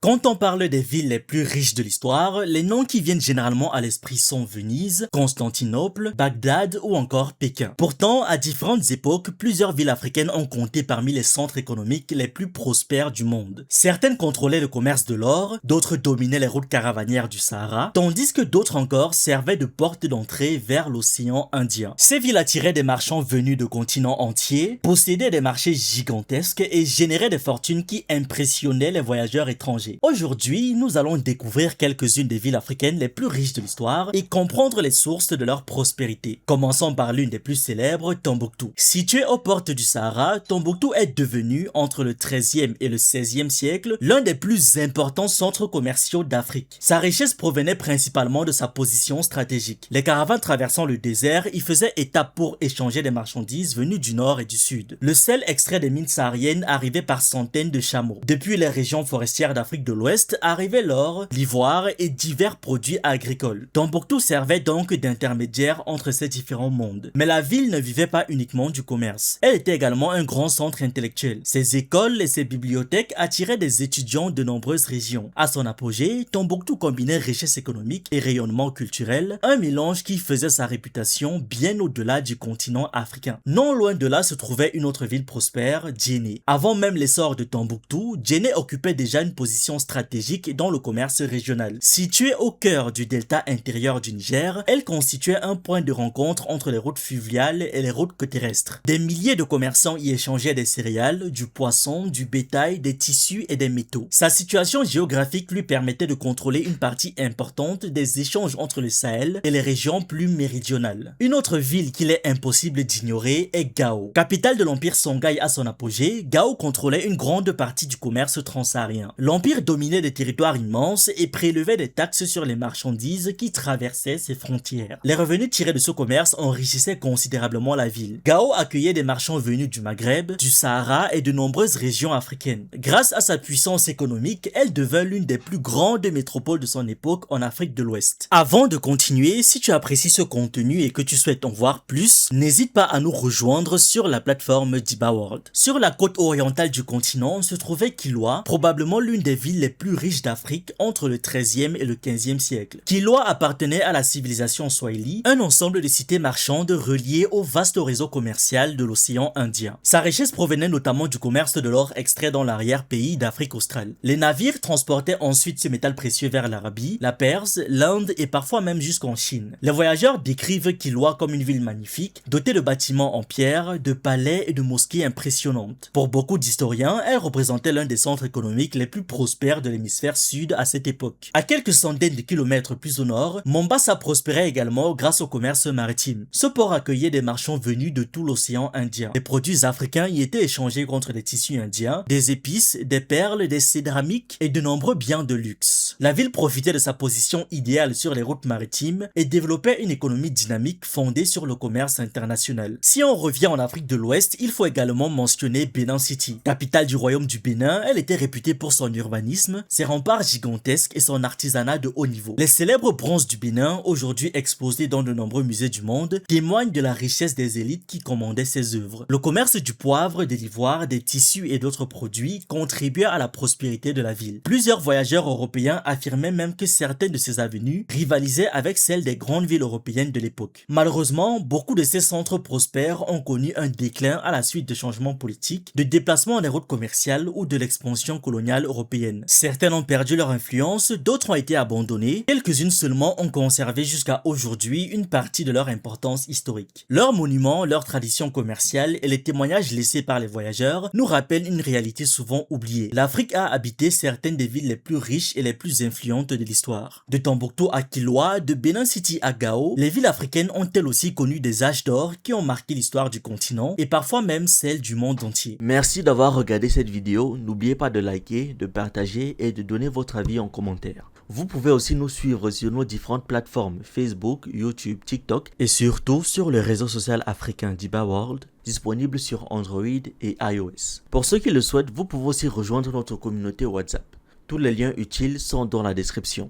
Quand on parle des villes les plus riches de l'histoire, les noms qui viennent généralement à l'esprit sont Venise, Constantinople, Bagdad ou encore Pékin. Pourtant, à différentes époques, plusieurs villes africaines ont compté parmi les centres économiques les plus prospères du monde. Certaines contrôlaient le commerce de l'or, d'autres dominaient les routes caravanières du Sahara, tandis que d'autres encore servaient de porte d'entrée vers l'océan Indien. Ces villes attiraient des marchands venus de continents entiers, possédaient des marchés gigantesques et généraient des fortunes qui impressionnaient les voyageurs étrangers. Aujourd'hui, nous allons découvrir quelques-unes des villes africaines les plus riches de l'histoire et comprendre les sources de leur prospérité. Commençons par l'une des plus célèbres, Tombouctou. Située aux portes du Sahara, Tombouctou est devenue, entre le XIIIe et le XVIe siècle, l'un des plus importants centres commerciaux d'Afrique. Sa richesse provenait principalement de sa position stratégique. Les caravanes traversant le désert y faisaient étape pour échanger des marchandises venues du nord et du sud. Le sel extrait des mines sahariennes arrivait par centaines de chameaux. Depuis les régions forestières d'Afrique de l'Ouest arrivaient l'or, l'ivoire et divers produits agricoles. Tombouctou servait donc d'intermédiaire entre ces différents mondes. Mais la ville ne vivait pas uniquement du commerce. Elle était également un grand centre intellectuel. Ses écoles et ses bibliothèques attiraient des étudiants de nombreuses régions. À son apogée, Tombouctou combinait richesse économique et rayonnement culturel, un mélange qui faisait sa réputation bien au-delà du continent africain. Non loin de là se trouvait une autre ville prospère, Djenné. Avant même l'essor de Tombouctou, Djenné occupait déjà une position stratégique dans le commerce régional. Située au cœur du delta intérieur du Niger, elle constituait un point de rencontre entre les routes fluviales et les routes terrestres. Des milliers de commerçants y échangeaient des céréales, du poisson, du bétail, des tissus et des métaux. Sa situation géographique lui permettait de contrôler une partie importante des échanges entre le Sahel et les régions plus méridionales. Une autre ville qu'il est impossible d'ignorer est Gao. Capitale de l'empire Songhai à son apogée, Gao contrôlait une grande partie du commerce transsaharien. L'empire dominait des territoires immenses et prélevait des taxes sur les marchandises qui traversaient ses frontières. Les revenus tirés de ce commerce enrichissaient considérablement la ville. Gao accueillait des marchands venus du Maghreb, du Sahara et de nombreuses régions africaines. Grâce à sa puissance économique, elle devint l'une des plus grandes métropoles de son époque en Afrique de l'Ouest. Avant de continuer, si tu apprécies ce contenu et que tu souhaites en voir plus, n'hésite pas à nous rejoindre sur la plateforme d'Iba World. Sur la côte orientale du continent se trouvait Kilwa, probablement l'une des villes les plus riches d'Afrique entre le XIIIe et le XVe siècle. Kilwa appartenait à la civilisation Swahili, un ensemble de cités marchandes reliées au vaste réseau commercial de l'océan Indien. Sa richesse provenait notamment du commerce de l'or extrait dans l'arrière-pays d'Afrique australe. Les navires transportaient ensuite ce métal précieux vers l'Arabie, la Perse, l'Inde et parfois même jusqu'en Chine. Les voyageurs décrivent Kilwa comme une ville magnifique, dotée de bâtiments en pierre, de palais et de mosquées impressionnantes. Pour beaucoup d'historiens, elle représentait l'un des centres économiques les plus prospères de l'hémisphère sud à cette époque. À quelques centaines de kilomètres plus au nord, Mombasa prospérait également grâce au commerce maritime. Ce port accueillait des marchands venus de tout l'océan Indien. Les produits africains y étaient échangés contre des tissus indiens, des épices, des perles, des céramiques et de nombreux biens de luxe. La ville profitait de sa position idéale sur les routes maritimes et développait une économie dynamique fondée sur le commerce international. Si on revient en Afrique de l'Ouest, il faut également mentionner Benin City. Capitale du royaume du Bénin, elle était réputée pour son urbanisme, ses remparts gigantesques et son artisanat de haut niveau. Les célèbres bronzes du Bénin, aujourd'hui exposés dans de nombreux musées du monde, témoignent de la richesse des élites qui commandaient ces œuvres. Le commerce du poivre, de l'ivoire, des tissus et d'autres produits contribuait à la prospérité de la ville. Plusieurs voyageurs européens affirmaient même que certaines de ces avenues rivalisaient avec celles des grandes villes européennes de l'époque. Malheureusement, beaucoup de ces centres prospères ont connu un déclin à la suite de changements politiques, de déplacements des routes commerciales ou de l'expansion coloniale européenne. Certaines ont perdu leur influence, d'autres ont été abandonnées, quelques-unes seulement ont conservé jusqu'à aujourd'hui une partie de leur importance historique. Leurs monuments, leurs traditions commerciales et les témoignages laissés par les voyageurs nous rappellent une réalité souvent oubliée. L'Afrique a habité certaines des villes les plus riches et les plus influentes de l'histoire. De Tombouctou à Kilwa, de Benin City à Gao, les villes africaines ont elles aussi connu des âges d'or qui ont marqué l'histoire du continent et parfois même celle du monde entier. Merci d'avoir regardé cette vidéo. N'oubliez pas de liker, de partager et de donner votre avis en commentaire. Vous pouvez aussi nous suivre sur nos différentes plateformes Facebook, YouTube, TikTok et surtout sur le réseau social africain d'Iba World, disponible sur Android et iOS. Pour ceux qui le souhaitent, vous pouvez aussi rejoindre notre communauté WhatsApp. Tous les liens utiles sont dans la description.